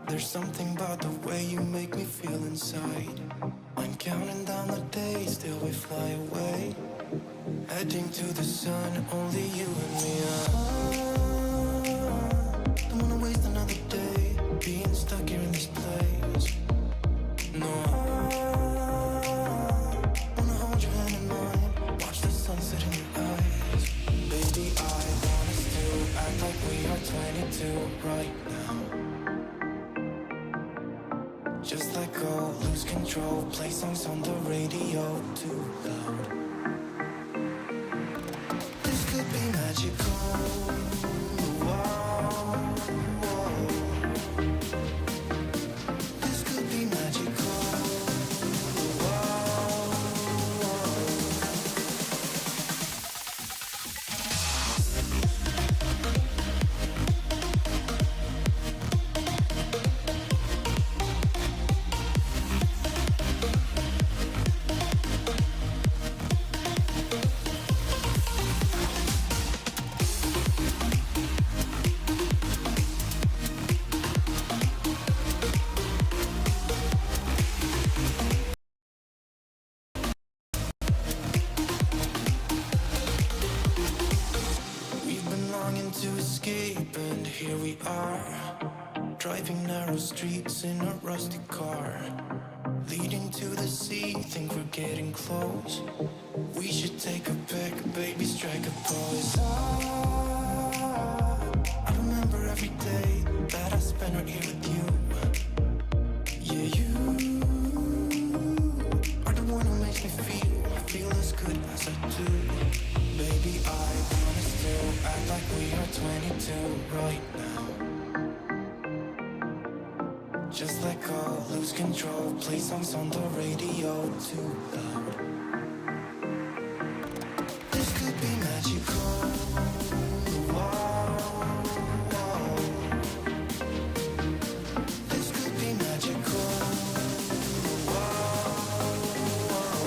There's something about the way you make me feel inside. I'm counting down the days till we fly away, heading to the sun, only you and me. Don't wanna waste another day being stuck here in this place. No, wanna hold your hand in mine, watch the sunset in your eyes. Baby, I want us to act like we are 22 right now. Just let go, lose control, play songs on the radio too loud. This could be magical. Whoa, whoa. This could be magical. Whoa, whoa. We've been longing to escape, and here we are, driving narrow streets in a rusty car, leading to the sea. Think we're getting close. We should take a pic, baby, strike a pose. I remember every day that I spent right here with you. Yeah, you are the one who makes me feel as good as I do. Baby, I wanna still act like we are 22 right now. Just let go, lose control, play songs on the radio too loud. This could be magical. Whoa, whoa. This could be magical. Whoa, whoa.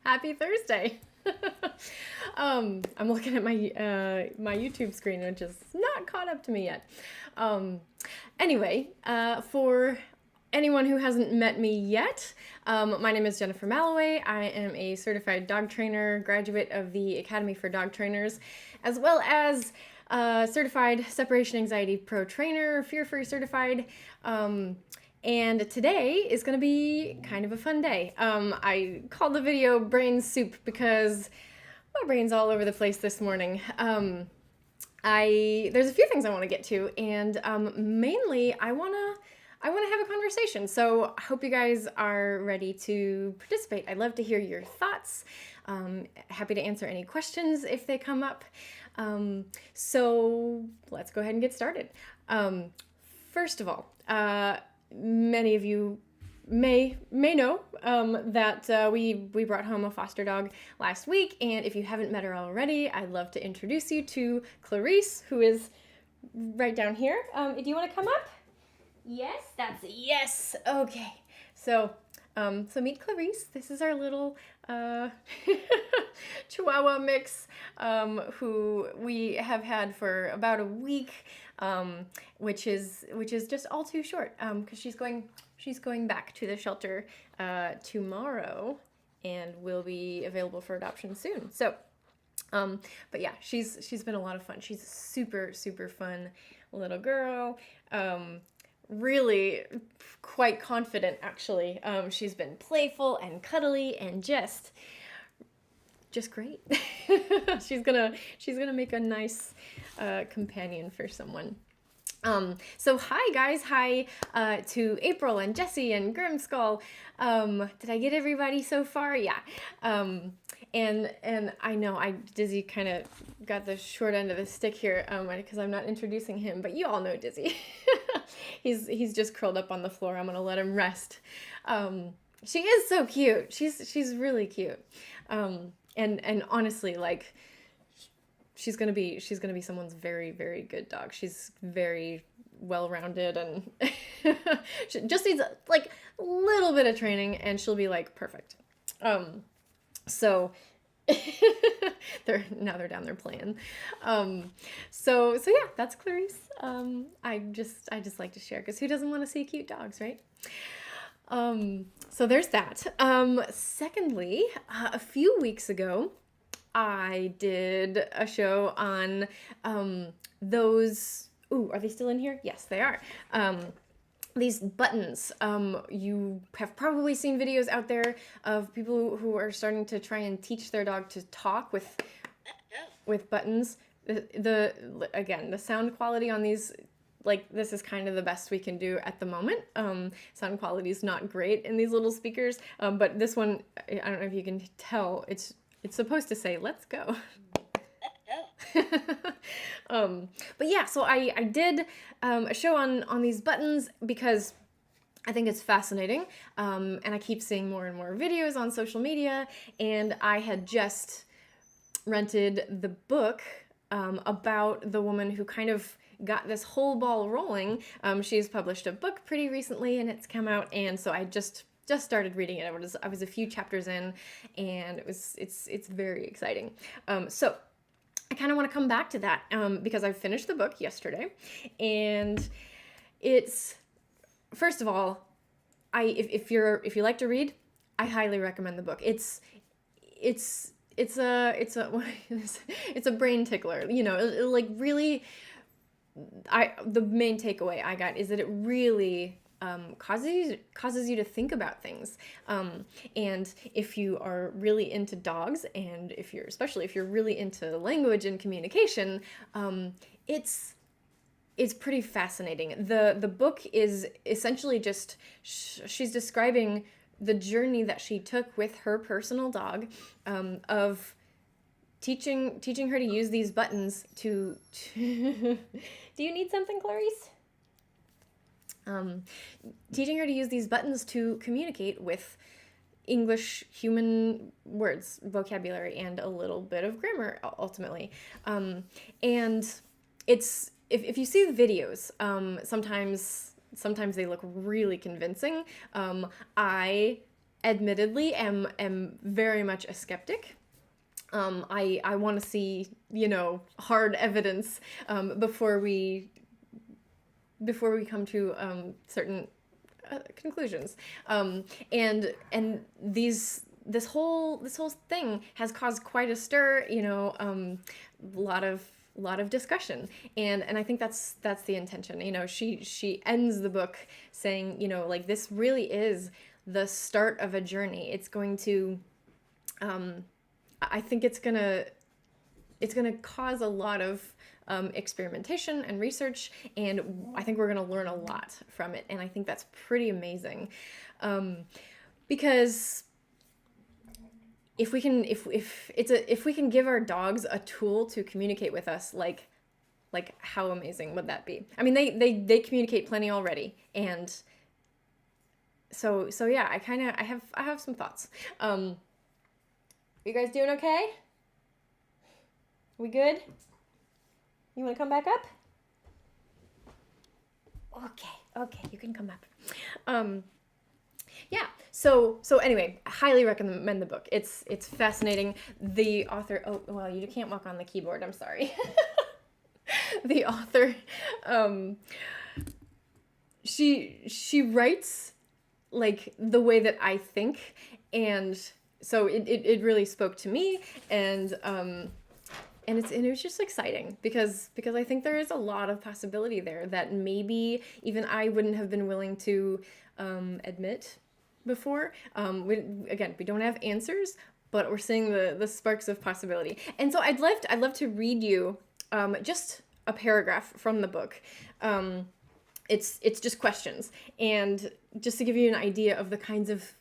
Happy Thursday. I'm looking at my YouTube screen, which is not caught up to me yet. Anyway, for anyone who hasn't met me yet, my name is Jennifer Malloway. I am a certified dog trainer, graduate of the Academy for Dog Trainers, as well as certified separation anxiety pro trainer, Fear Free certified. And today is going to be kind of a fun day. I called the video Brain Soup because my brain's all over the place this morning. There's a few things I want to get to, and mainly I want to have a conversation. So I hope you guys are ready to participate. I'd love to hear your thoughts. Happy to answer any questions if they come up. So let's go ahead and get started. First of all, many of you may know that we brought home a foster dog last week, and if you haven't met her already, I'd love to introduce you to Clarice, who is right down here. Do you want to come up? Yes, that's a yes. Okay, so meet Clarice. This is our little Chihuahua mix, who we have had for about a week. Which is just all too short, because she's going back to the shelter tomorrow and will be available for adoption soon. So, but yeah, she's been a lot of fun. She's a super fun little girl. Really quite confident, actually. She's been playful and cuddly and just great. she's gonna make a nice companion for someone. So hi guys, hi to April and Jesse and Grimskull. Did I get everybody so far? Yeah. And I know Dizzy kind of got the short end of the stick here, because I'm not introducing him, but you all know Dizzy. He's just curled up on the floor. I'm gonna let him rest. She is so cute. She's really cute. And honestly, like, she's gonna be someone's very, very good dog. She's very well-rounded and she just needs like a little bit of training and she'll be like perfect. So they're down there playing. So yeah, that's Clarice. I just like to share because who doesn't want to see cute dogs, right? So there's that. Secondly, a few weeks ago, I did a show on those. Ooh, are they still in here? Yes, they are. These buttons. You have probably seen videos out there of people who are starting to try and teach their dog to talk with buttons. Again, the sound quality on these, like, this is kind of the best we can do at the moment. Sound quality is not great in these little speakers, but this one, I don't know if you can tell, it's supposed to say, let's go. But yeah, so I did a show on these buttons because I think it's fascinating, and I keep seeing more and more videos on social media, and I had just rented the book about the woman who kind of got this whole ball rolling. She's published a book pretty recently, and it's come out, and so I just started reading it. I was a few chapters in, and it's very exciting. So I kind of want to come back to that because I finished the book yesterday, and it's, first of all, if you like to read, I highly recommend the book. It's a brain tickler, you know, it like really, the main takeaway I got is that it really causes you to think about things. And if you are really into dogs, and especially if you're really into language and communication, it's pretty fascinating. The book is essentially just, she's describing the journey that she took with her personal dog, of teaching her to use these buttons to do you need something, Clarice? Teaching her to use these buttons to communicate with English human words, vocabulary, and a little bit of grammar, ultimately. And it's, if you see the videos, sometimes they look really convincing. I admittedly am very much a skeptic. I want to see, hard evidence before we come to certain conclusions. And this whole thing has caused quite a stir, a lot of discussion, and I think that's the intention. She ends the book saying, like, this really is the start of a journey. It's going to, I think it's gonna cause a lot of experimentation and research, and I think we're going to learn a lot from it, and I think that's pretty amazing, because if we can give our dogs a tool to communicate with us, like how amazing would that be? I mean, they communicate plenty already, and so yeah, I have some thoughts. You guys doing okay? We good? You want to come back up? Okay, you can come up. Yeah, so anyway, I highly recommend the book. It's fascinating. The author, oh, well, you can't walk on the keyboard, I'm sorry. The author, she writes like the way that I think, and so it really spoke to me, and it was just exciting because I think there is a lot of possibility there that maybe even I wouldn't have been willing to admit before. We don't have answers, but we're seeing the sparks of possibility. And so I'd love to read you just a paragraph from the book. It's just questions, and just to give you an idea of the kinds of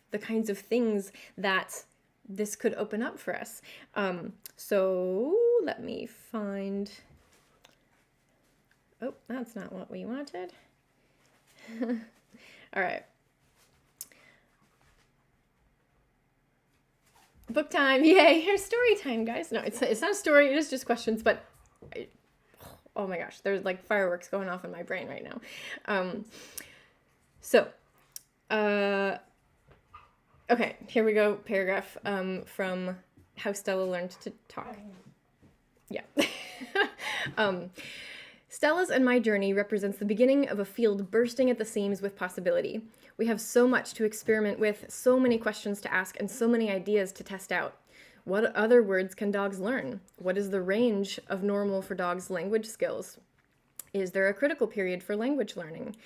things that this could open up for us. So let me find, oh, that's not what we wanted. All right. Book time, yay, here's story time, guys. No, it's not a story, it is just questions, but Oh my gosh, there's like fireworks going off in my brain right now. So, okay, here we go. Paragraph from How Stella Learned to Talk. Yeah. Stella's and my journey represents the beginning of a field bursting at the seams with possibility. We have so much to experiment with, so many questions to ask, and so many ideas to test out. What other words can dogs learn? What is the range of normal for dogs' language skills? Is there a critical period for language learning?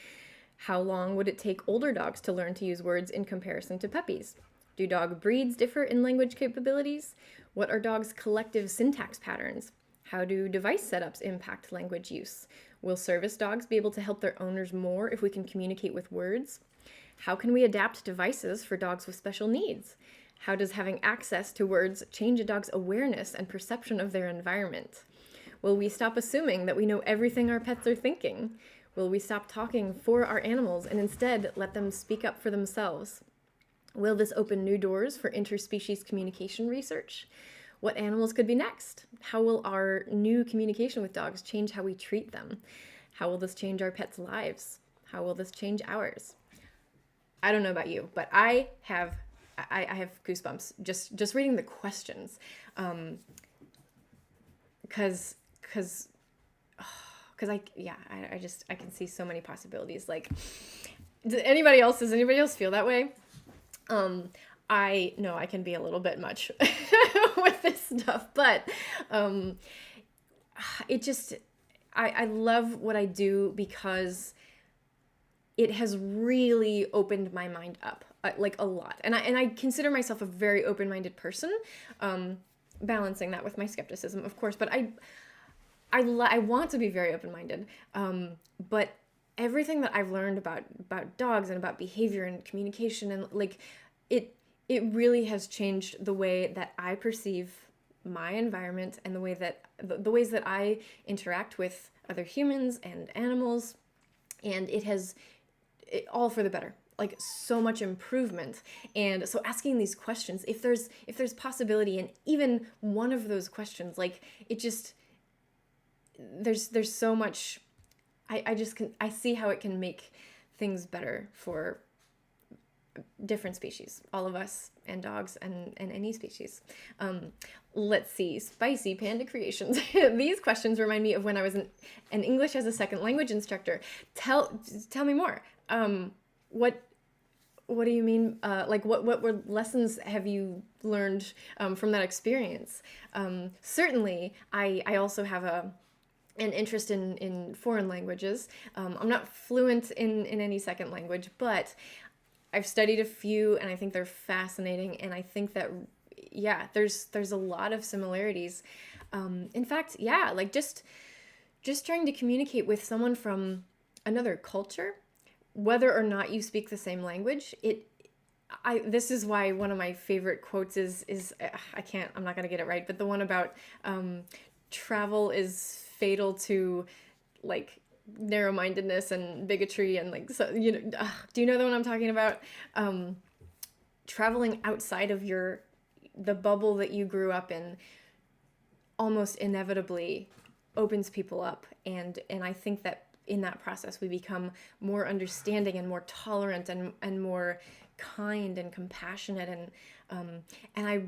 How long would it take older dogs to learn to use words in comparison to puppies? Do dog breeds differ in language capabilities? What are dogs' collective syntax patterns? How do device setups impact language use? Will service dogs be able to help their owners more if we can communicate with words? How can we adapt devices for dogs with special needs? How does having access to words change a dog's awareness and perception of their environment? Will we stop assuming that we know everything our pets are thinking? Will we stop talking for our animals and instead let them speak up for themselves? Will this open new doors for interspecies communication research? What animals could be next? How will our new communication with dogs change how we treat them? How will this change our pets' lives? How will this change ours? I don't know about you, but I have goosebumps just reading the questions, because I can see so many possibilities. Like, does anybody else feel that way? I know I can be a little bit much with this stuff, but I love what I do because it has really opened my mind up, like a lot. And I consider myself a very open-minded person, balancing that with my skepticism, of course. But I want to be very open-minded. But everything that I've learned about dogs and about behavior and communication and like it really has changed the way that I perceive my environment and the ways that I interact with other humans and animals. And it all for the better, like so much improvement. And so asking these questions, if there's possibility in even one of those questions, like it just, there's so much, I see how it can make things better for different species, all of us and dogs and any species. Let's see, Spicy Panda Creations. These questions remind me of when I was an English as a second language instructor. Tell me more. What do you mean? Like what lessons have you learned from that experience? Certainly, I also have an interest in foreign languages. I'm not fluent in any second language, but I've studied a few and I think they're fascinating. And I think that, yeah, there's a lot of similarities. In fact, yeah, like just trying to communicate with someone from another culture, whether or not you speak the same language, this is why one of my favorite quotes is I'm not going to get it right, but the one about travel is fatal to like narrow-mindedness and bigotry and like, so, you know, do you know the one I'm talking about? Traveling outside of the bubble that you grew up in almost inevitably opens people up, and I think that in that process we become more understanding and more tolerant and more kind and compassionate, and I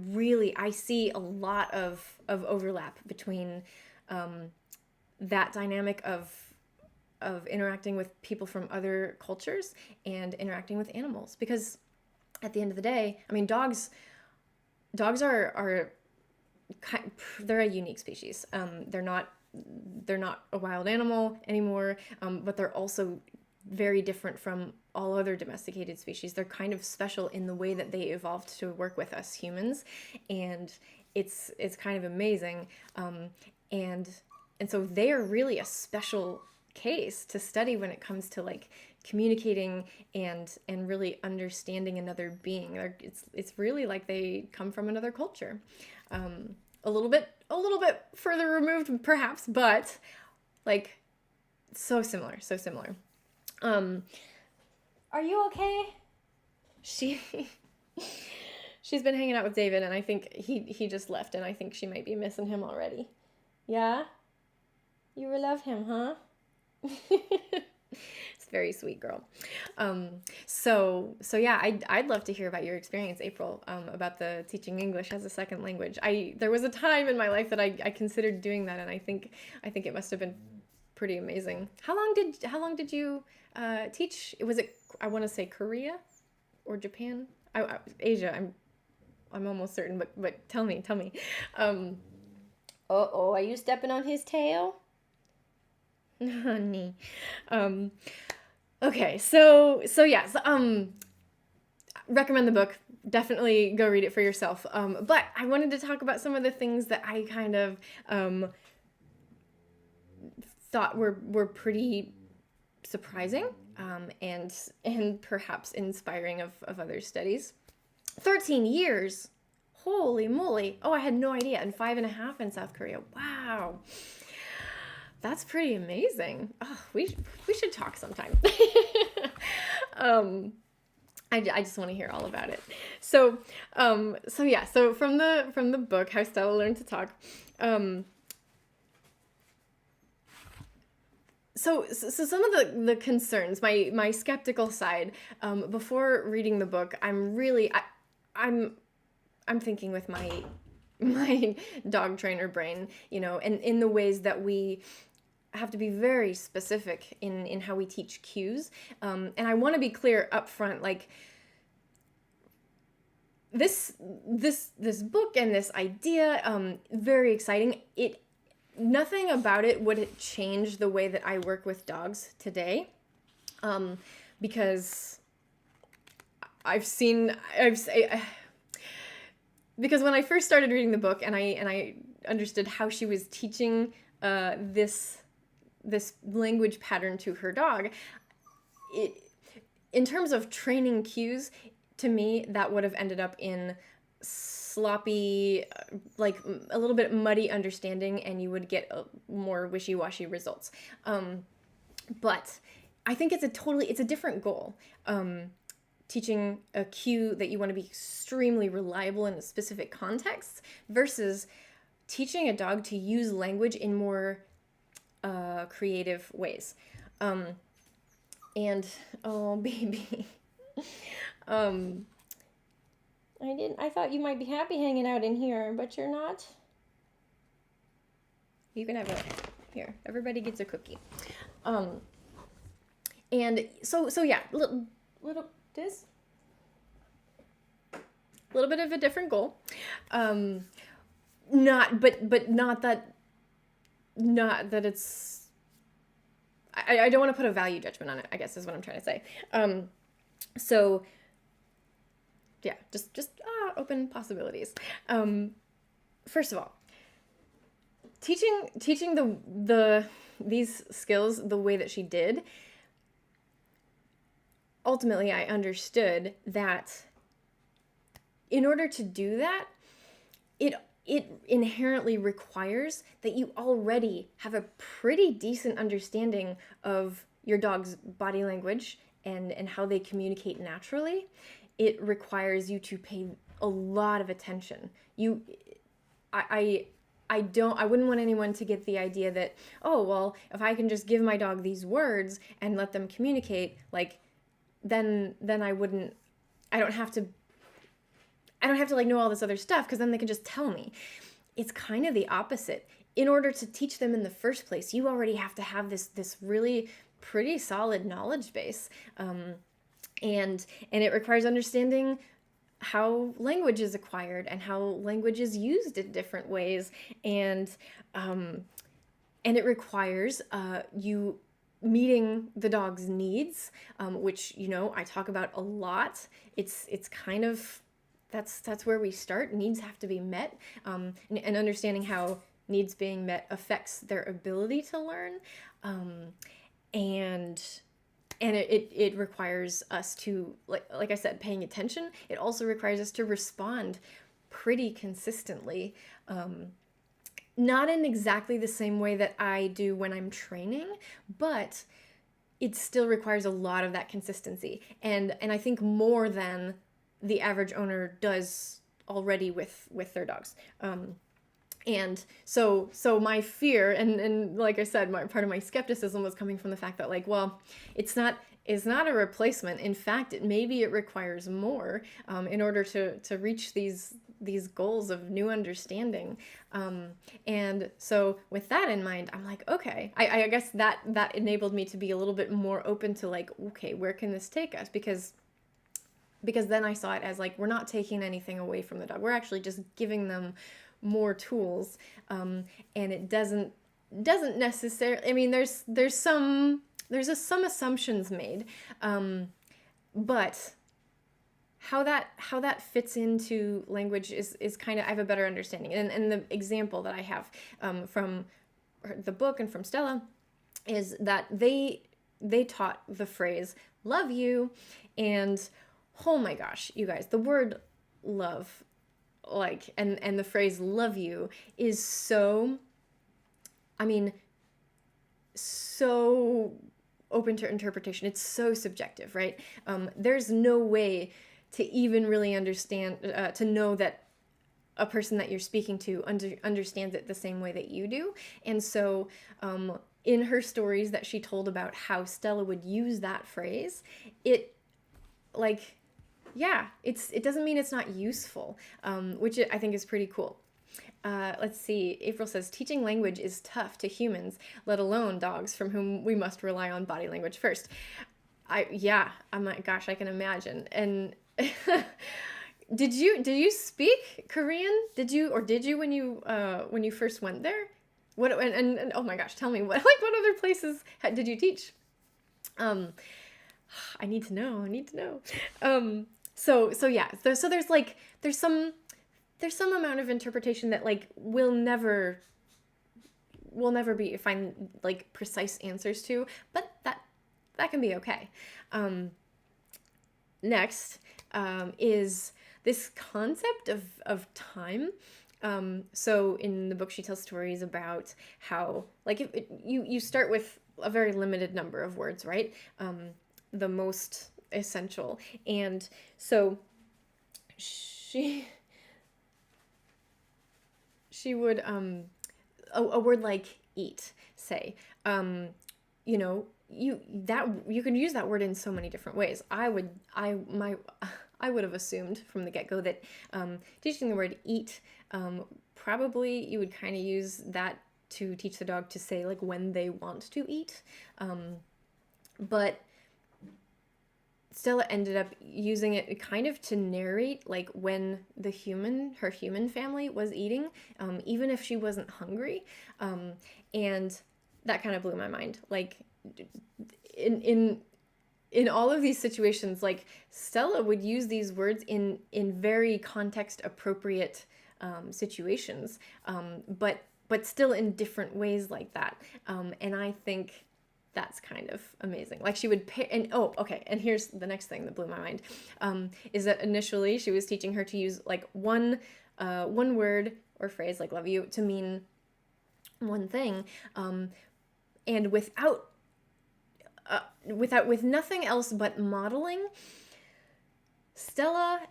see a lot of overlap between that dynamic of interacting with people from other cultures and interacting with animals, because at the end of the day, I mean, dogs are they're a unique species. They're not a wild animal anymore, but they're also very different from all other domesticated species. They're kind of special in the way that they evolved to work with us humans, and it's kind of amazing. And so they are really a special case to study when it comes to like communicating and really understanding another being. It's really like they come from another culture, a little bit further removed perhaps, but like so similar. Are you okay? She's been hanging out with David, and I think he just left, and I think she might be missing him already. Yeah? You love him, huh? It's very sweet, girl. So yeah, I'd love to hear about your experience, April, about the teaching English as a second language. There was a time in my life that I considered doing that, and I think it must have been pretty amazing. How long did you teach? Was it, I want to say, Korea or Japan? Asia. I'm almost certain, but tell me. Are you stepping on his tail? Honey. Okay, so yes, recommend the book. Definitely go read it for yourself. But I wanted to talk about some of the things that I kind of thought were pretty surprising, and perhaps inspiring of other studies. 13 years. Holy moly. Oh, I had no idea. And 5.5 in South Korea. Wow. That's pretty amazing. Oh, we should talk sometime. I just want to hear all about it. So yeah. So from the book, How Stella Learned to Talk. So some of the concerns, my skeptical side, before reading the book, I'm thinking with my dog trainer brain, and in the ways that we have to be very specific in how we teach cues. And I want to be clear up front, like this book and this idea, very exciting. Nothing about it would change the way that I work with dogs today, because because when I first started reading the book and I understood how she was teaching this language pattern to her dog, in terms of training cues, to me that would have ended up in sloppy, like a little bit muddy understanding, and you would get more wishy-washy results. But I think it's a different goal. Teaching a cue that you want to be extremely reliable in a specific context versus teaching a dog to use language in more creative ways. And oh baby, I thought you might be happy hanging out in here, but you're not. You can have here. Everybody gets a cookie. And so yeah, little bit of a different goal. Not that it's, I don't want to put a value judgment on it, I guess is what I'm trying to say. So yeah, just open possibilities. First of all, teaching these skills the way that she did, ultimately I understood that in order to do that, it inherently requires that you already have a pretty decent understanding of your dog's body language and how they communicate naturally. It requires you to pay a lot of attention. I wouldn't want anyone to get the idea that, oh, well, if I can just give my dog these words and let them communicate, like, then I don't have to like know all this other stuff, because then they can just tell me. It's kind of the opposite. In order to teach them in the first place, you already have to have this really pretty solid knowledge base. And it requires understanding how language is acquired and how language is used in different ways. And it requires you meeting the dog's needs, which, I talk about a lot. It's kind of, that's where we start. Needs have to be met, and understanding how needs being met affects their ability to learn. And it requires us to, like I said, paying attention. It also requires us to respond pretty consistently. Not in exactly the same way that I do when I'm training, but it still requires a lot of that consistency. And I think more than the average owner does already with their dogs. And so my fear, and like I said, part of my skepticism was coming from the fact that, like, well, it's not a replacement. In fact, maybe it requires more in order to reach these goals of new understanding. And so with that in mind, I'm like, okay, I guess that enabled me to be a little bit more open to, like, okay, where can this take us? Because then I saw it as, like, we're not taking anything away from the dog. We're actually just giving them more tools. And it doesn't necessarily, I mean, there's some assumptions made. But how that fits into language is kind of, I have a better understanding. And the example that I have from the book and from Stella is that they taught the phrase "love you," and oh my gosh, you guys, the word love, like, and the phrase "love you" is so, I mean, so open to interpretation. It's so subjective, right? There's no way to even really understand, to know that a person that you're speaking to understands it the same way that you do. And so in her stories that she told about how Stella would use that phrase, it, like, yeah, it doesn't mean it's not useful, which I think is pretty cool. Let's see. April says, teaching language is tough to humans, let alone dogs, from whom we must rely on body language first. I'm like, gosh, I can imagine. And did you speak Korean? Did you when you first went there? What and oh my gosh, tell me, what other places did you teach? I need to know. So yeah. So there's some amount of interpretation that, like, we'll never find, like, precise answers to, but that can be okay. Next is this concept of time. So in the book, she tells stories about how, like, if you start with a very limited number of words, right? The most essential. And so she would, a word like eat, say, you can use that word in so many different ways. I would have assumed from the get-go that teaching the word eat, probably you would kind of use that to teach the dog to say, like, when they want to eat. But Stella ended up using it kind of to narrate, like, when her human family was eating, even if she wasn't hungry. And that kind of blew my mind. Like, in all of these situations, like, Stella would use these words in very context appropriate situations, but still in different ways like that. And I think that's kind of amazing. Like, she would and here's the next thing that blew my mind, is that initially she was teaching her to use, like, one word or phrase, like "love you," to mean one thing, and with nothing else but modeling, Stella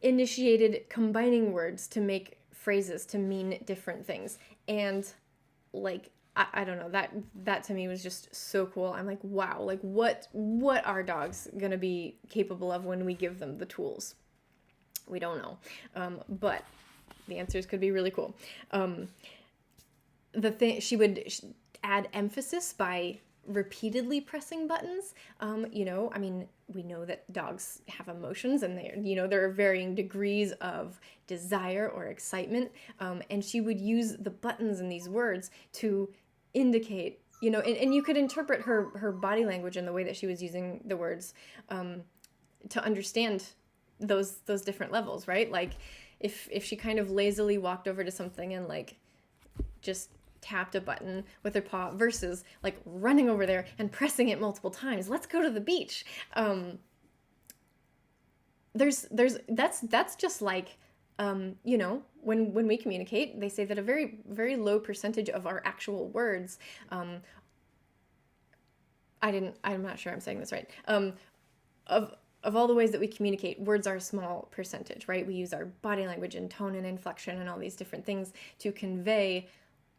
initiated combining words to make phrases to mean different things. And, like, I don't know, that to me was just so cool. I'm like, wow, like, what are dogs gonna be capable of when we give them the tools? We don't know, but the answers could be really cool. She would add emphasis by repeatedly pressing buttons. I mean, we know that dogs have emotions, and there are varying degrees of desire or excitement. And she would use the buttons in these words to indicate, and you could interpret her body language and the way that she was using the words, to understand those different levels, right? Like, if she kind of lazily walked over to something and, like, just tapped a button with her paw versus, like, running over there and pressing it multiple times. Let's go to the beach. That's just like, when we communicate, they say that a very, very low percentage of our actual words, I'm not sure I'm saying this right, of all the ways that we communicate, words are a small percentage, right? We use our body language and tone and inflection and all these different things to convey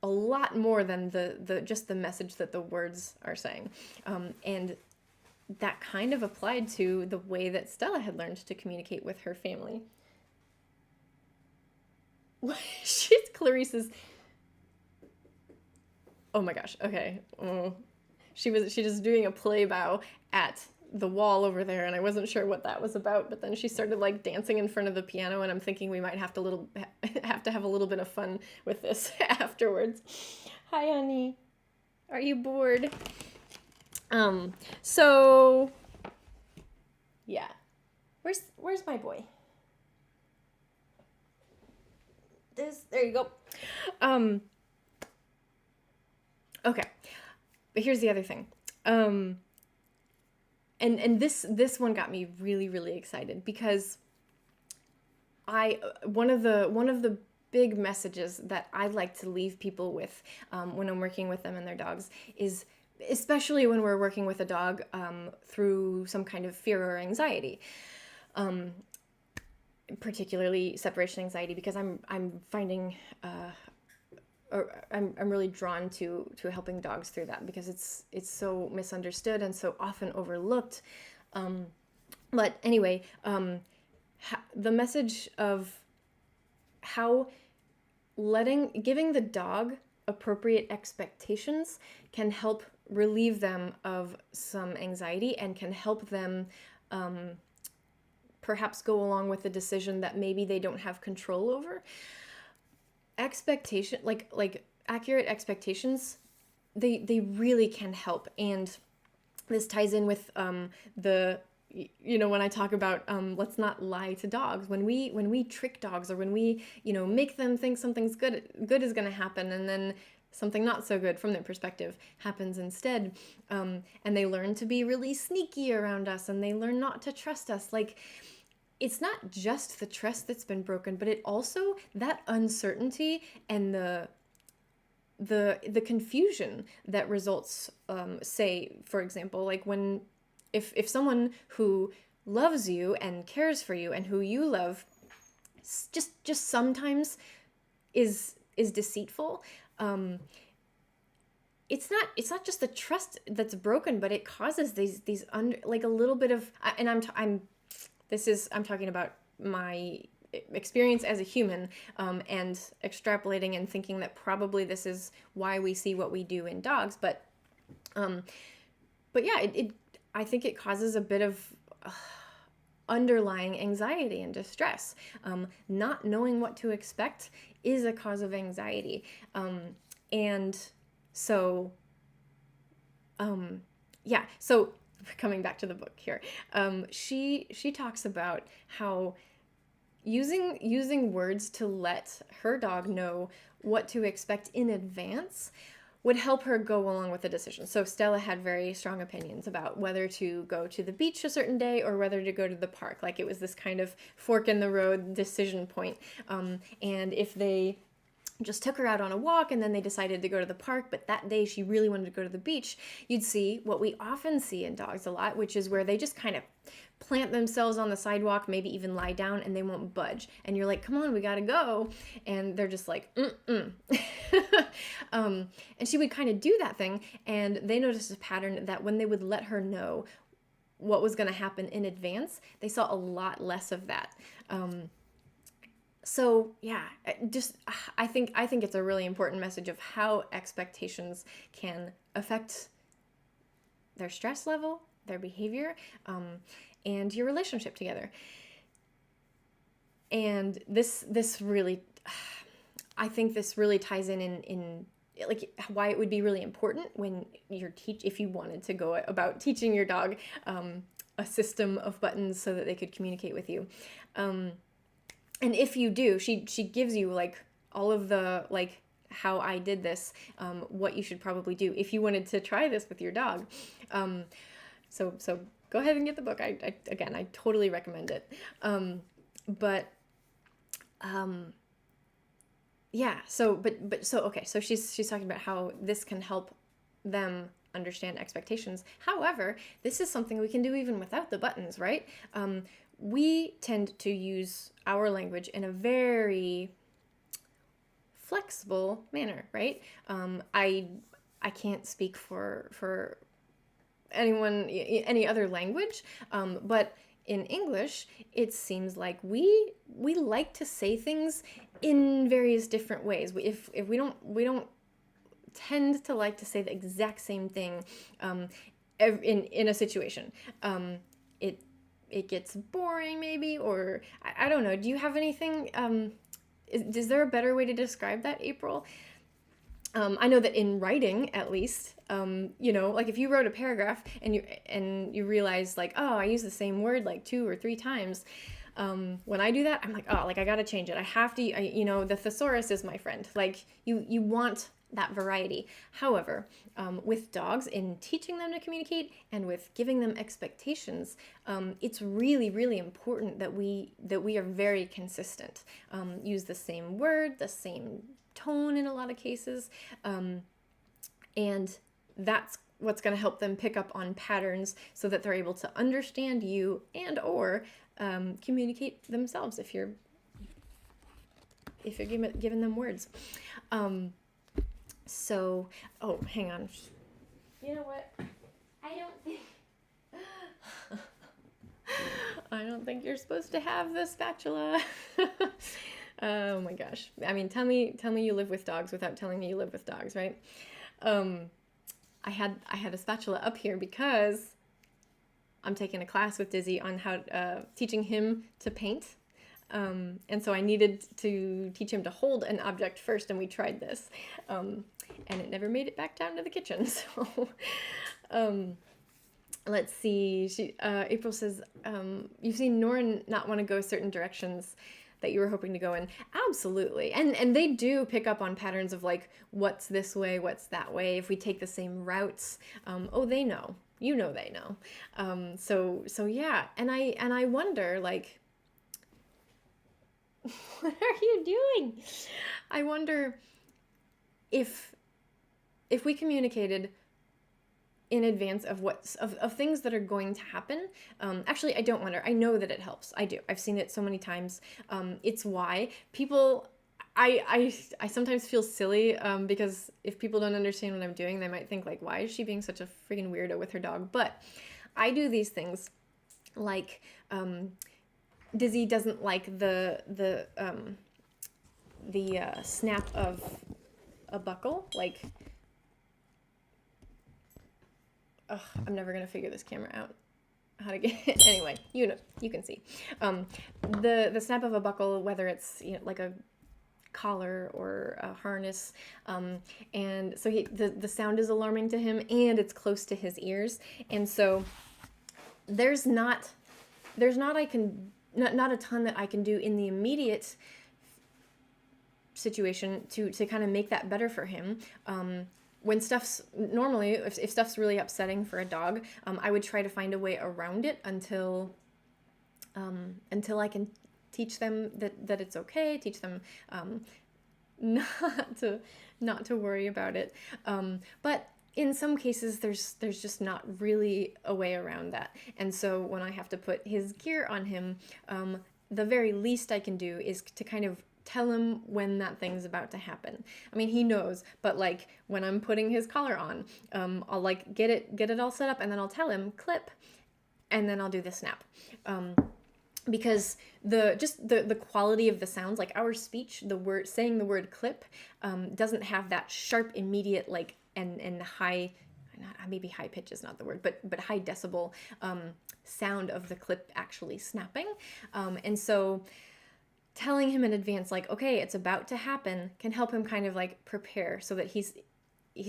a lot more than the just the message that the words are saying. And that kind of applied to the way that Stella had learned to communicate with her family. She's Clarice's. Oh my gosh. Okay. She just doing a play bow at the wall over there, and I wasn't sure what that was about. But then she started like dancing in front of the piano, and I'm thinking we might have to have a little bit of fun with this afterwards. Hi, honey. Are you bored? So yeah. Where's my boy? There you go. Okay. But here's the other thing. And this one got me really, really excited because one of the big messages that I like to leave people with when I'm working with them and their dogs is, especially when we're working with a dog through some kind of fear or anxiety, particularly separation anxiety, because I'm finding or I'm really drawn to helping dogs through that because it's so misunderstood and so often overlooked. But anyway, the message of how giving the dog appropriate expectations can help relieve them of some anxiety and can help them perhaps go along with a decision that maybe they don't have control over. Expectation, like accurate expectations, they really can help. And this ties in with when I talk about let's not lie to dogs. When we trick dogs, or when we make them think something's good is going to happen, and then something not so good from their perspective happens instead, and they learn to be really sneaky around us, and they learn not to trust us. Like, it's not just the trust that's been broken, but it also, that uncertainty and the confusion that results, say, for example, like when if someone who loves you and cares for you and who you love just sometimes is deceitful, it's not just the trust that's broken, but it causes these like a little bit of, and I'm talking about my experience as a human, and extrapolating and thinking that probably this is why we see what we do in dogs, but yeah, I think it causes a bit of underlying anxiety and distress. Not knowing what to expect is a cause of anxiety, and so yeah. So coming back to the book here, she talks about how using words to let her dog know what to expect in advance would help her go along with the decision. So Stella had very strong opinions about whether to go to the beach a certain day or whether to go to the park. Like, it was this kind of fork in the road decision point. And if they just took her out on a walk and then they decided to go to the park, but that day she really wanted to go to the beach, you'd see what we often see in dogs a lot, which is where they just kind of plant themselves on the sidewalk, maybe even lie down, and they won't budge. And you're like, come on, we gotta go. And they're just like, and she would kind of do that thing, and they noticed a pattern that when they would let her know what was gonna happen in advance, they saw a lot less of that. So yeah, I think it's a really important message of how expectations can affect their stress level, their behavior, and your relationship together. And this really, I think this really ties in like why it would be really important when if you wanted to go about teaching your dog a system of buttons so that they could communicate with you. And if you do, she gives you like all of the, like, how I did this, what you should probably do if you wanted to try this with your dog. So go ahead and get the book. I totally recommend it. Yeah. So, so okay. So she's talking about how this can help them understand expectations. However, this is something we can do even without the buttons, right? We tend to use our language in a very flexible manner, right? I can't speak for anyone, any other language, but in English, it seems like we like to say things in various different ways. If we don't tend to like to say the exact same thing in a situation. It gets boring maybe, or I don't know. Do you have anything? Is there a better way to describe that, April? I know that in writing, at least, like if you wrote a paragraph and you realize like, oh, I use the same word like 2 or 3 times. When I do that, I'm like, oh, like I gotta change it. I have to, the thesaurus is my friend. Like you want that variety. However, with dogs, in teaching them to communicate and with giving them expectations, it's really, really important that we are very consistent. Use the same word, the same tone in a lot of cases, and that's what's going to help them pick up on patterns so that they're able to understand you and or communicate themselves if you're giving them words. So, oh, hang on. You know what? I don't think you're supposed to have the spatula. Oh my gosh. I mean, tell me you live with dogs without telling me you live with dogs, right? I had a spatula up here because I'm taking a class with Dizzy on how teaching him to paint. And so I needed to teach him to hold an object first, and we tried this. And it never made it back down to the kitchen. So, let's see. April says, you've seen Norin not want to go certain directions that you were hoping to go in. Absolutely. And they do pick up on patterns of like, what's this way, what's that way. If we take the same routes, they know. They know. So yeah. And I wonder, like, what are you doing? I wonder if we communicated in advance of of things that are going to happen. Actually, I don't wonder. I know that it helps. I do. I've seen it so many times. It's why people, I sometimes feel silly because if people don't understand what I'm doing, they might think like, why is she being such a freaking weirdo with her dog? But I do these things like, Dizzy doesn't like the snap of a buckle, like, I'm never gonna figure this camera out how to get it. Anyway, you can see the snap of a buckle, whether it's like a collar or a harness, and so the sound is alarming to him, and it's close to his ears, and so there's not a ton that I can do in the immediate situation to kind of make that better for him. When stuff's normally, if stuff's really upsetting for a dog, I would try to find a way around it until I can teach them that it's okay, teach them not to worry about it. But in some cases, there's just not really a way around that. And so when I have to put his gear on him, the very least I can do is to kind of tell him when that thing's about to happen. I mean, he knows, but like when I'm putting his collar on, I'll like get it all set up, and then I'll tell him clip, and then I'll do the snap. Because the quality of the sounds, like our speech, saying the word clip, doesn't have that sharp, immediate, like, and high, maybe high pitch is not the word, but high decibel sound of the clip actually snapping. And so telling him in advance, like, okay, it's about to happen, can help him kind of like prepare so that he's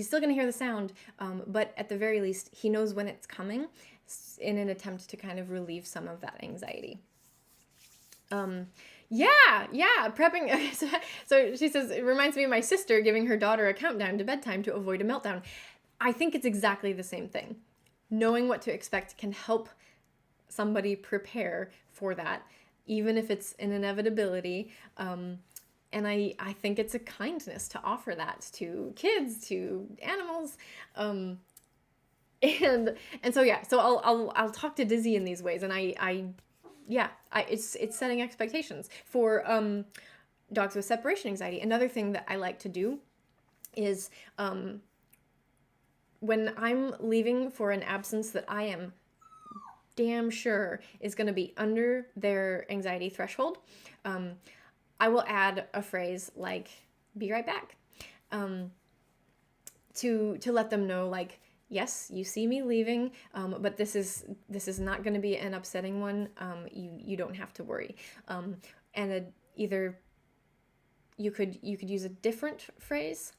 still going to hear the sound, but at the very least, he knows when it's coming in an attempt to kind of relieve some of that anxiety. Prepping. So she says, it reminds me of my sister giving her daughter a countdown to bedtime to avoid a meltdown. I think it's exactly the same thing. Knowing what to expect can help somebody prepare for that, even if it's an inevitability. And I think it's a kindness to offer that to kids, to animals. And so yeah, so I'll talk to Dizzy in these ways, and it's setting expectations for dogs with separation anxiety. Another thing that I like to do is when I'm leaving for an absence that I am damn sure is going to be under their anxiety threshold, I will add a phrase like "be right back," to let them know, like, yes, you see me leaving, but this is not going to be an upsetting one. You don't have to worry. And either you could use a different phrase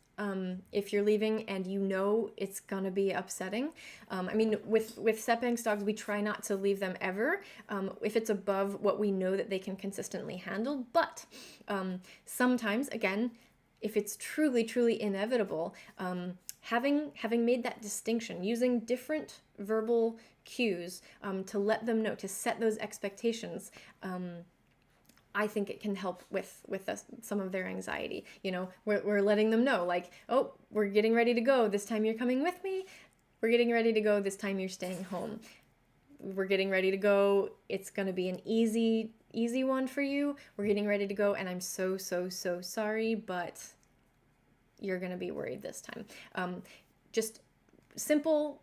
if you're leaving and you know it's gonna be upsetting. I mean, with Sep Angst dogs, we try not to leave them ever if it's above what we know that they can consistently handle. But sometimes, again, if it's truly inevitable, having made that distinction, using different verbal cues to let them know, to set those expectations, I think it can help with some of their anxiety. You know, we're letting them know, like, oh, we're getting ready to go. This time you're coming with me. We're getting ready to go. This time you're staying home. We're getting ready to go. It's going to be an easy one for you. We're getting ready to go, and I'm so sorry, but you're going to be worried this time. Just simple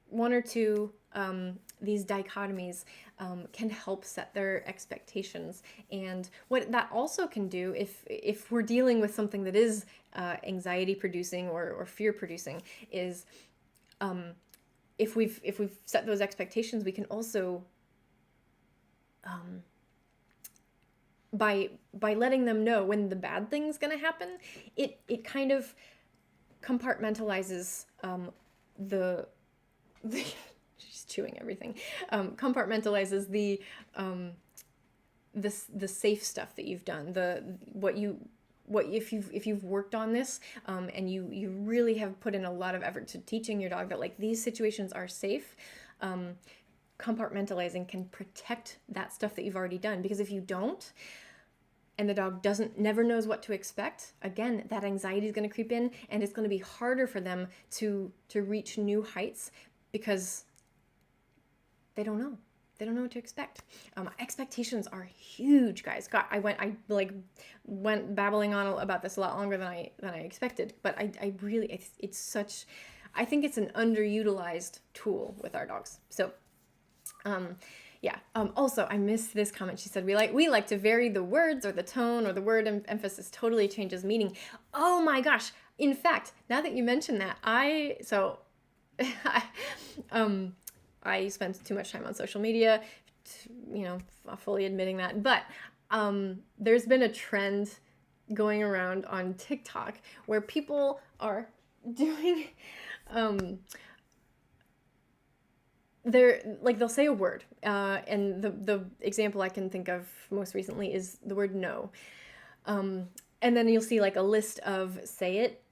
one or two these dichotomies can help set their expectations. And what that also can do, if we're dealing with something that is anxiety producing or fear producing, is if we've set those expectations, we can also by letting them know when the bad thing's going to happen, it kind of compartmentalizes the she's chewing everything. Compartmentalizes the safe stuff that you've done, if you've worked on this, and you really have put in a lot of effort to teaching your dog that, like, these situations are safe. Compartmentalizing can protect that stuff that you've already done, because if you don't, and the dog never knows what to expect, again, that anxiety is going to creep in, and it's going to be harder for them to reach new heights, because they don't know what to expect. Expectations are huge, guys. God, I went babbling on about this a lot longer than I expected, but I really, it's such, I think it's an underutilized tool with our dogs. So yeah. Also, I missed this comment. She said, we like to vary the words or the tone, or the word emphasis totally changes meaning. Oh my gosh. In fact, now that you mention that, I spend too much time on social media, fully admitting that. But there's been a trend going around on TikTok where people are doing they'll say a word, and the example I can think of most recently is the word no, and then you'll see like a list of, say it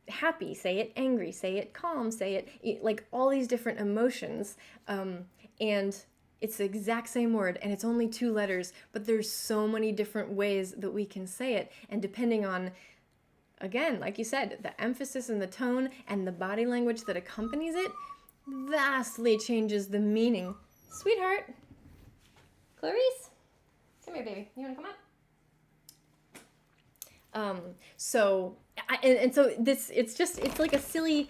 happy, say it angry, say it calm, say it, like all these different emotions, and it's the exact same word, and it's only 2 letters, but there's so many different ways that we can say it, and depending on, again, like you said, the emphasis and the tone and the body language that accompanies it vastly changes the meaning. Sweetheart, Clarice, come here, baby. You want to come up? So this, it's like a silly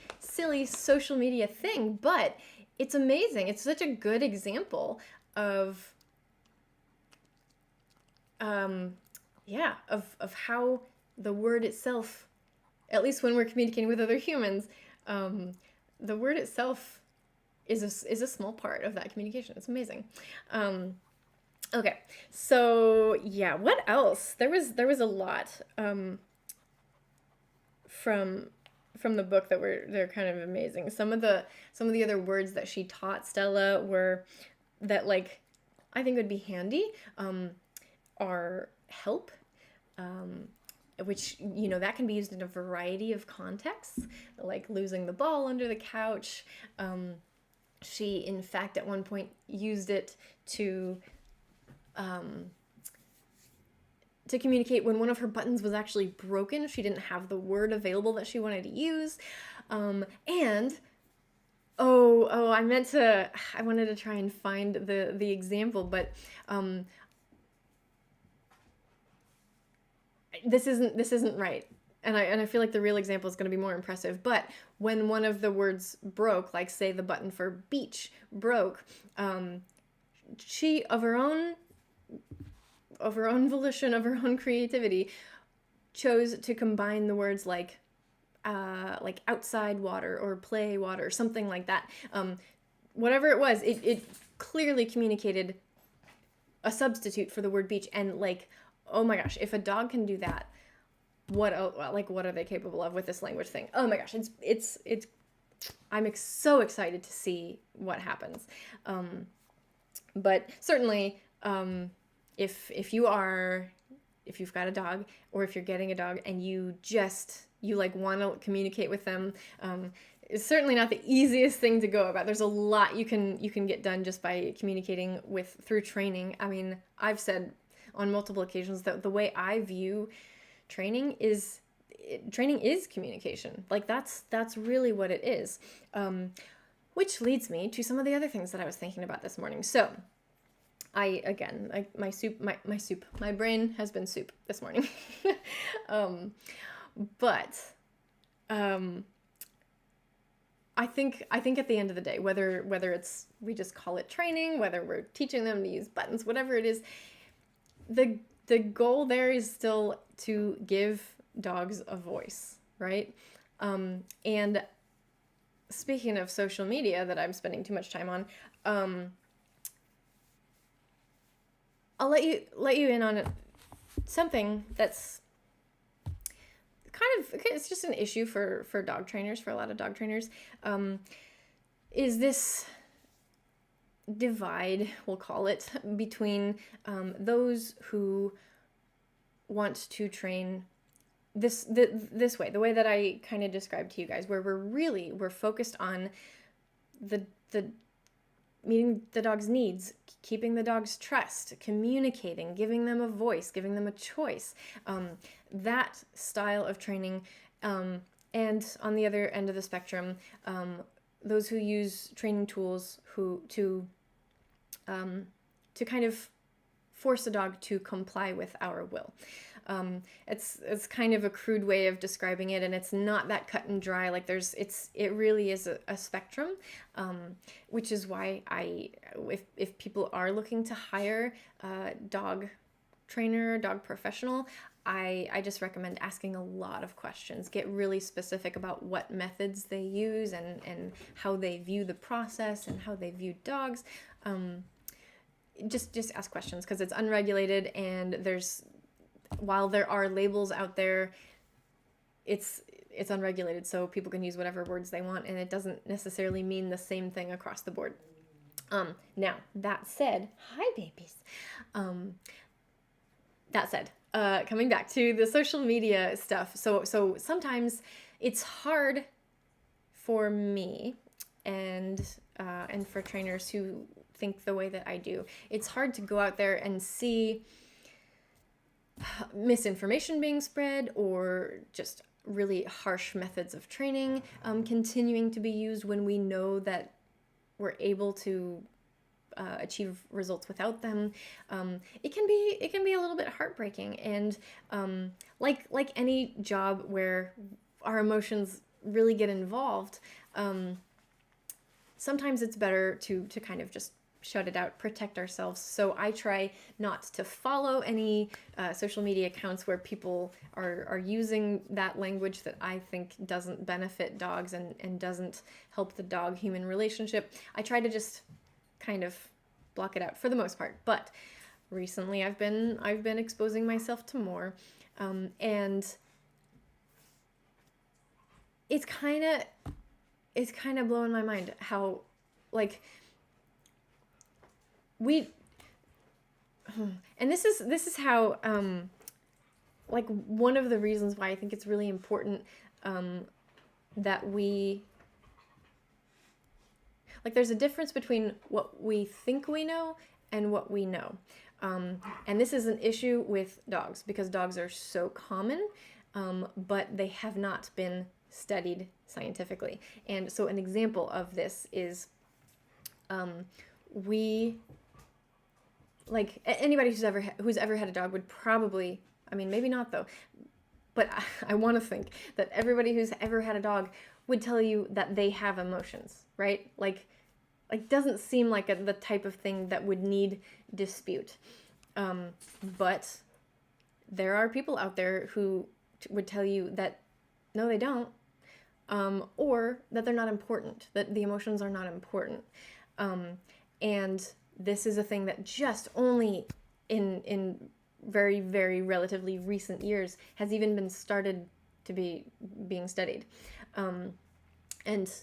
social media thing, but it's amazing. It's such a good example of of how the word itself, at least when we're communicating with other humans, the word itself is a small part of that communication. It's amazing. Okay, so yeah, what else? There was a lot from the book they're kind of amazing. Some of the other words that she taught Stella were that, like, I think would be handy, are help, which, that can be used in a variety of contexts, like losing the ball under the couch. She, in fact, at one point used it to communicate when one of her buttons was actually broken. She didn't have the word available that she wanted to use. And I meant to. I wanted to try and find the example, but um, this isn't right. And I feel like the real example is going to be more impressive. But when one of the words broke, like say the button for beach broke, she of her own volition, of her own creativity, chose to combine the words like outside water or play water, something like that. Whatever it was, it clearly communicated a substitute for the word beach. And like, oh my gosh, if a dog can do that, what are they capable of with this language thing? Oh my gosh, it's I'm so excited to see what happens. But certainly, if you've got a dog, or if you're getting a dog and you like want to communicate with them, it's certainly not the easiest thing to go about. There's a lot you can get done just by communicating through training. I mean, I've said on multiple occasions that the way I view training is communication. Like that's really what it is. Which leads me to some of the other things that I was thinking about this morning. So my brain has been soup this morning. But I think at the end of the day, whether it's we just call it training, whether we're teaching them to use buttons, whatever it is, the goal there is still to give dogs a voice, right? And speaking of social media that I'm spending too much time on, I'll let you in on something that's it's just an issue for dog trainers, for a lot of dog trainers, is this divide, we'll call it, between those who want to train this way, the way that I kind of described to you guys, where we're focused on the meeting the dog's needs, keeping the dog's trust, communicating, giving them a voice, giving them a choice, that style of training. And on the other end of the spectrum, those who use training tools to kind of force a dog to comply with our will. It's kind of a crude way of describing it, and it's not that cut and dry. Like it really is a spectrum, which is why if people are looking to hire a dog trainer, dog professional, I just recommend asking a lot of questions. Get really specific about what methods they use and how they view the process and how they view dogs. Just ask questions, because it's unregulated, and while there are labels out there, it's unregulated, so people can use whatever words they want, and it doesn't necessarily mean the same thing across the board. Now, that said, hi babies. That said, coming back to the social media stuff, so sometimes it's hard for me and for trainers who think the way that I do. It's hard to go out there and see misinformation being spread, or just really harsh methods of training continuing to be used when we know that we're able to achieve results without them. It can be a little bit heartbreaking, and like any job where our emotions really get involved, sometimes it's better to kind of just shut it out, protect ourselves. So I try not to follow any social media accounts where people are using that language that I think doesn't benefit dogs and doesn't help the dog-human relationship. I try to just kind of block it out for the most part. But recently I've been exposing myself to more, and it's kind of blowing my mind how, like, and this is how, like, one of the reasons why I think it's really important that we, like, there's a difference between what we think we know and what we know. And this is an issue with dogs, because dogs are so common, but they have not been studied scientifically. And so an example of this is we, like, anybody who's ever had a dog would probably, I mean, maybe not though, but I want to think that everybody who's ever had a dog would tell you that they have emotions, right? Like doesn't seem like the type of thing that would need dispute. But there are people out there who would tell you that no, they don't, or that they're not important, that the emotions are not important. And this is a thing that just only in very, very relatively recent years has even been started to being studied. And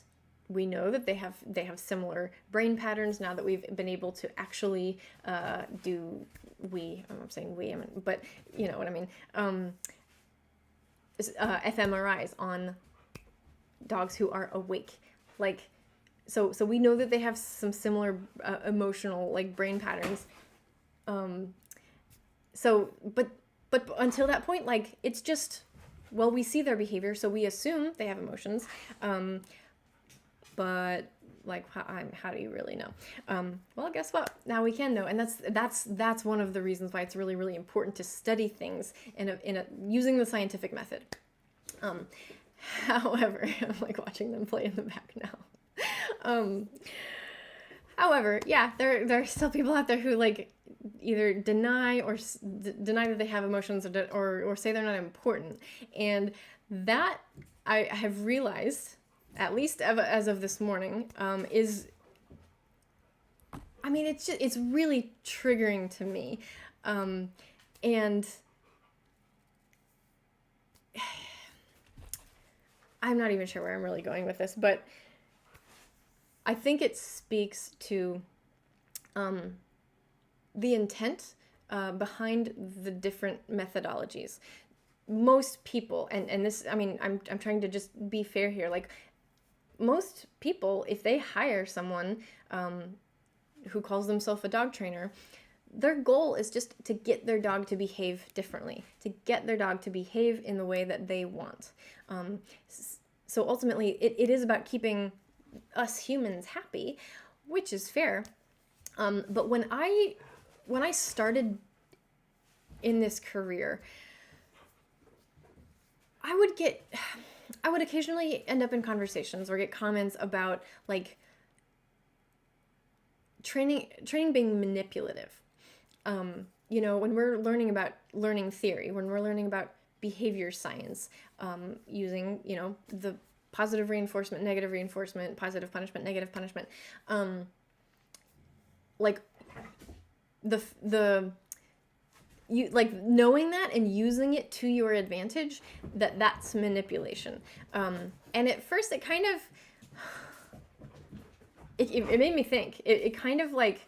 we know that they have similar brain patterns now that we've been able to actually I'm saying we, but you know what I mean, fMRIs on dogs who are awake. Like, so we know that they have some similar emotional, like, brain patterns. But until that point, like, it's just, well, we see their behavior, so we assume they have emotions. But like, how do you really know? Well, guess what? Now we can know, and that's one of the reasons why it's really, really important to study things using the scientific method. However, I'm like watching them play in the back now. However, yeah, there are still people out there who, like, either deny that they have emotions, or say they're not important, and that I have realized, at least as of this morning, is, I mean, it's really triggering to me, and I'm not even sure where I'm really going with this, but I think it speaks to the intent behind the different methodologies. Most people, and this, I mean, I'm trying to just be fair here, like, most people, if they hire someone who calls themselves a dog trainer, their goal is just to get their dog to behave differently, to get their dog to behave in the way that they want. So ultimately, it is about keeping us humans happy, which is fair. But when I started in this career, I would occasionally end up in conversations or get comments about, like, training being manipulative. You know, when we're learning about learning theory, when we're learning about behavior science, using, you know, the positive reinforcement, negative reinforcement, positive punishment, negative punishment, like you, like, knowing that and using it to your advantage, that's manipulation. And at first it kind of, it made me think. It kind of like,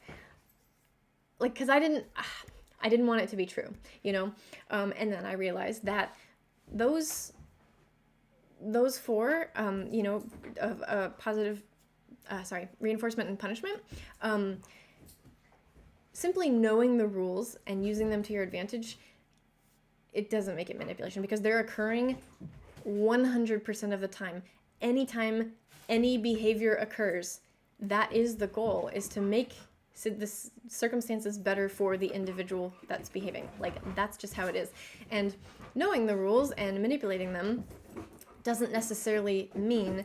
because I didn't want it to be true, you know? And then I realized that those four, you know, of positive, reinforcement and punishment, simply knowing the rules and using them to your advantage, it doesn't make it manipulation, because they're occurring 100% of the time. Anytime any behavior occurs, that is the goal, is to make the circumstances better for the individual that's behaving. Like, that's just how it is. And knowing the rules and manipulating them doesn't necessarily mean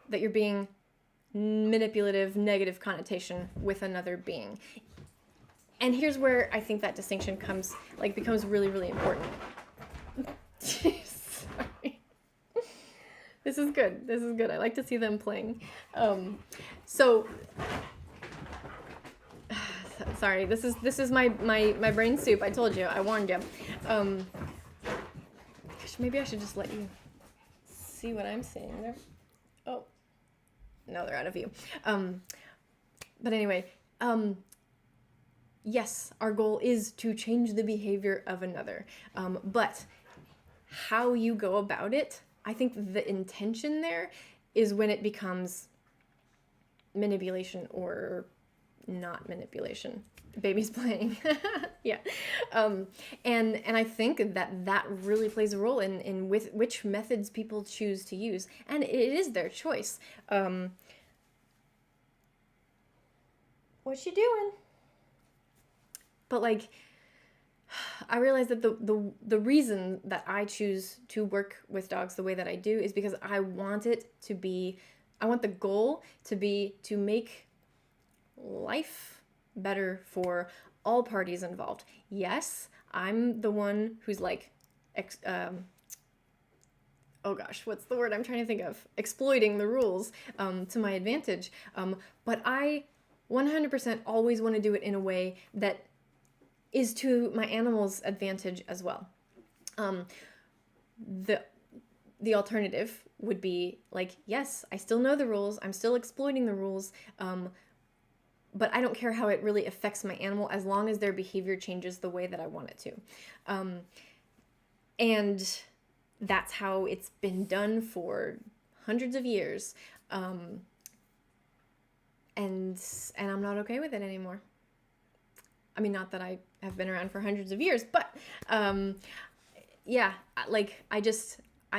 that you're being manipulative, negative connotation with another being. And here's where I think that distinction becomes really, really important. Sorry. This is good. I like to see them playing. Sorry, this is my brain soup. I told you, I warned you. Gosh, maybe I should just let you see what I'm seeing there. Oh, no, they're out of view. But anyway, yes, our goal is to change the behavior of another. But how you go about it, I think the intention there is when it becomes manipulation or not manipulation. Baby's playing. Yeah. And I think that really plays a role in with which methods people choose to use. And it is their choice. What's she doing? But like, I realize that the reason that I choose to work with dogs the way that I do is because I want the goal to be to make life better for all parties involved. Yes, I'm the one who's like, oh gosh, what's the word I'm trying to think of? Exploiting the rules to my advantage. But I 100% always want to do it in a way that is to my animal's advantage as well. The alternative would be like, yes, I still know the rules, I'm still exploiting the rules, but I don't care how it really affects my animal as long as their behavior changes the way that I want it to. And that's how it's been done for hundreds of years. And I'm not okay with it anymore. I mean, not that I have been around for hundreds of years, but yeah, like I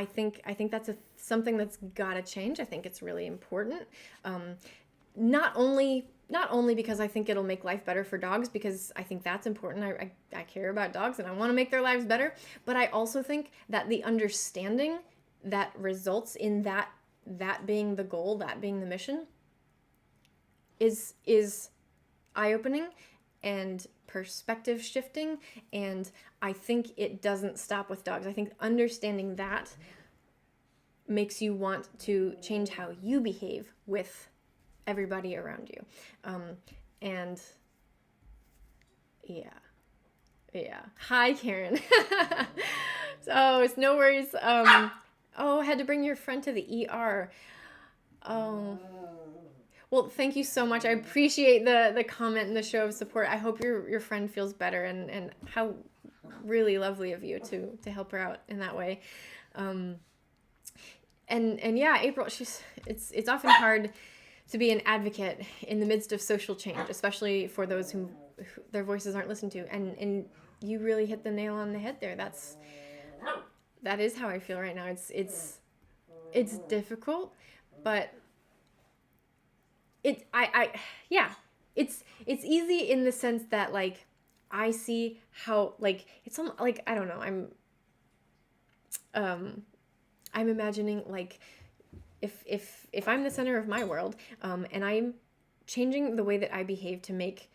think that's something that's gotta change. I think it's really important. Not only because I think it'll make life better for dogs, because I think that's important. I care about dogs and I want to make their lives better, but I also think that the understanding that results in that being the goal, that being the mission, is eye-opening and perspective shifting, and I think it doesn't stop with dogs. I think understanding that makes you want to change how you behave with everybody around you. And yeah. Hi, Karen. So it's no worries. Had to bring your friend to the ER. Oh. Well, thank you so much. I appreciate the comment and the show of support. I hope your friend feels better, and how really lovely of you to help her out in that way. And yeah, April, it's often hard to be an advocate in the midst of social change, especially for those who their voices aren't listened to. And you really hit the nail on the head there. That is how I feel right now. It's difficult, but it's easy in the sense that like I see how like it's like, I don't know, I'm imagining like if I'm the center of my world, and I'm changing the way that I behave to make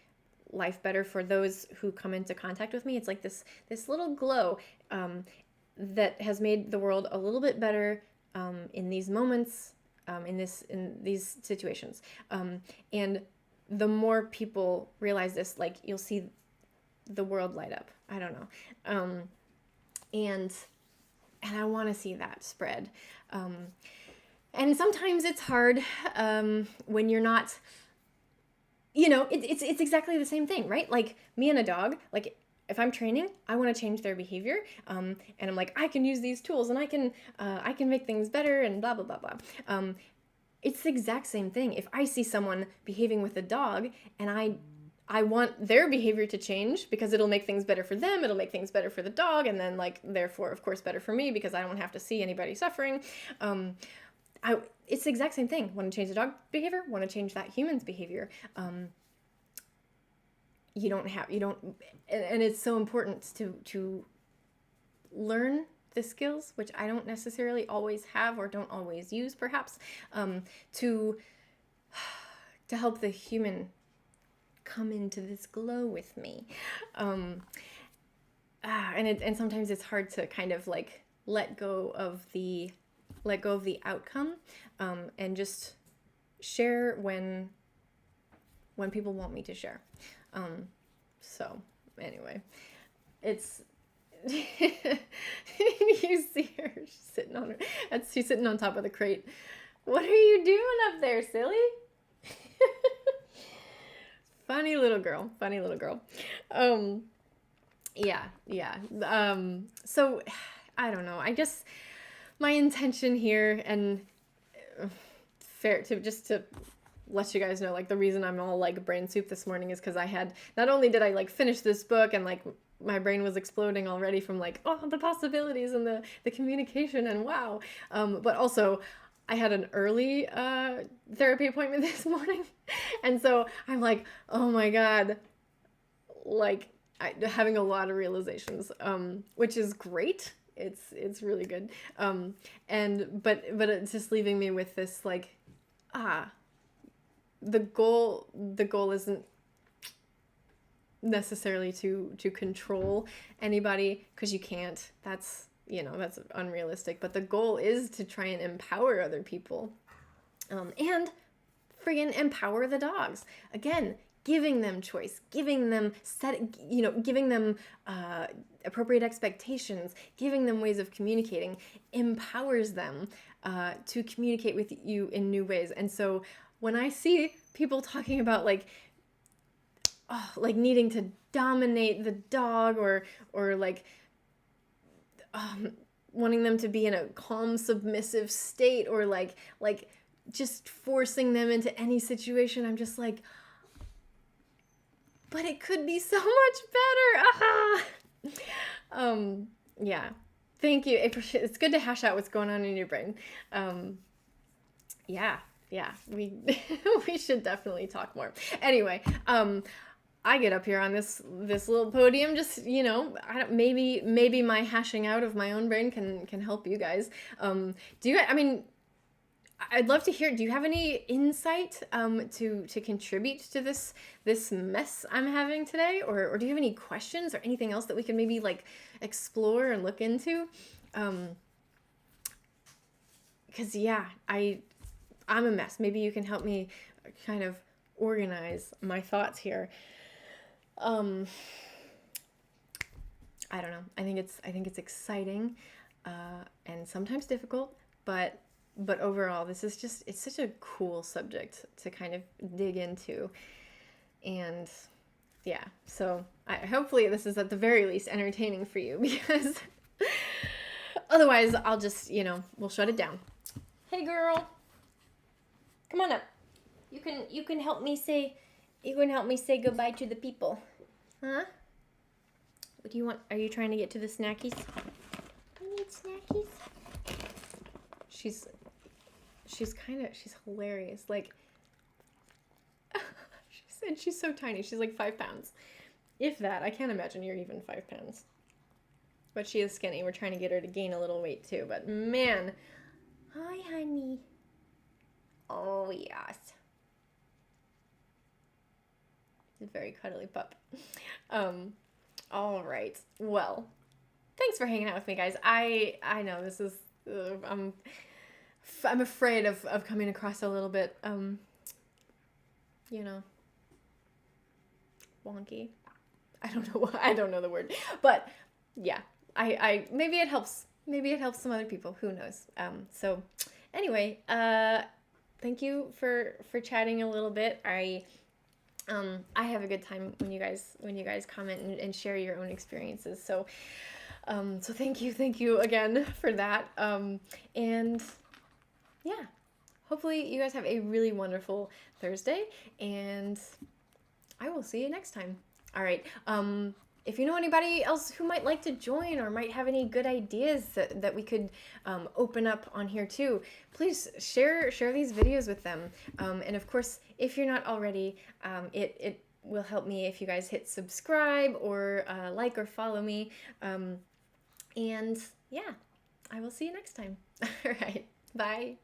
life better for those who come into contact with me, it's like this little glow that has made the world a little bit better in these moments, in these situations. And the more people realize this, like you'll see the world light up. I don't know. And I want to see that spread. And sometimes it's hard when you're not, it's exactly the same thing, right? Like me and a dog, like if I'm training, I want to change their behavior. And I'm like, I can use these tools and I can make things better and blah, blah, blah, blah. It's the exact same thing. If I see someone behaving with a dog and I want their behavior to change because it'll make things better for them, it'll make things better for the dog, and then like therefore of course better for me because I don't have to see anybody suffering. It's the exact same thing. Want to change the dog behavior, want to change that human's behavior. You don't, and it's so important to learn the skills, which I don't necessarily always have or don't always use perhaps, to help the human come into this glow with me. And sometimes it's hard to kind of like let go of the outcome, and just share when people want me to share. So anyway, it's you see her, she's sitting on top of the crate. What are you doing up there, silly? Funny little girl. Yeah. So I don't know. I guess my intention here, and fair to let you guys know, like, the reason I'm all like brain soup this morning is because I had, not only did I like finish this book and like my brain was exploding already from like, oh, the possibilities and the communication and wow, but also I had an early therapy appointment this morning, and so I'm like, oh my god, like having a lot of realizations, which is great. It's really good, and but it's just leaving me with this like, the goal isn't necessarily to control anybody, because you can't. That's, you know, that's unrealistic. But the goal is to try and empower other people, and friggin' empower the dogs. Again, giving them choice, giving them giving them appropriate expectations, giving them ways of communicating, empowers them to communicate with you in new ways. And so when I see people talking about like needing to dominate the dog, or like wanting them to be in a calm, submissive state, or like just forcing them into any situation, I'm just like, but it could be so much better. Yeah. Thank you. It's good to hash out what's going on in your brain. Yeah, we we should definitely talk more. Anyway, I get up here on this little podium, just, you know, maybe my hashing out of my own brain can help you guys. I'd love to hear, do you have any insight to contribute to this mess I'm having today? Or do you have any questions or anything else that we can maybe like explore and look into? Because yeah, I'm a mess. Maybe you can help me kind of organize my thoughts here. I don't know. I think it's exciting, and sometimes difficult, but overall, this is just, it's such a cool subject to kind of dig into. And yeah, so hopefully this is at the very least entertaining for you, because otherwise I'll just, we'll shut it down. Hey girl, come on up. You can help me say goodbye to the people. Huh? What do you want? Are you trying to get to the snackies? I need snackies. She's hilarious. Like, she said she's so tiny. She's like 5 pounds. If that. I can't imagine you're even 5 pounds. But she is skinny. We're trying to get her to gain a little weight too. But man. Hi, honey. Oh, yes. She's a very cuddly pup. All right. Well, thanks for hanging out with me, guys. I know this is, I'm afraid of coming across a little bit, wonky. I don't know why. I don't know the word, but yeah, I maybe it helps. Maybe it helps some other people. Who knows? So anyway, thank you for chatting a little bit. I have a good time when you guys comment and share your own experiences. So thank you again for that. And yeah, hopefully you guys have a really wonderful Thursday, and I will see you next time. All right. If you know anybody else who might like to join or might have any good ideas that we could open up on here too, please share these videos with them. And of course, if you're not already, it will help me if you guys hit subscribe or like or follow me. And yeah, I will see you next time. All right. Bye.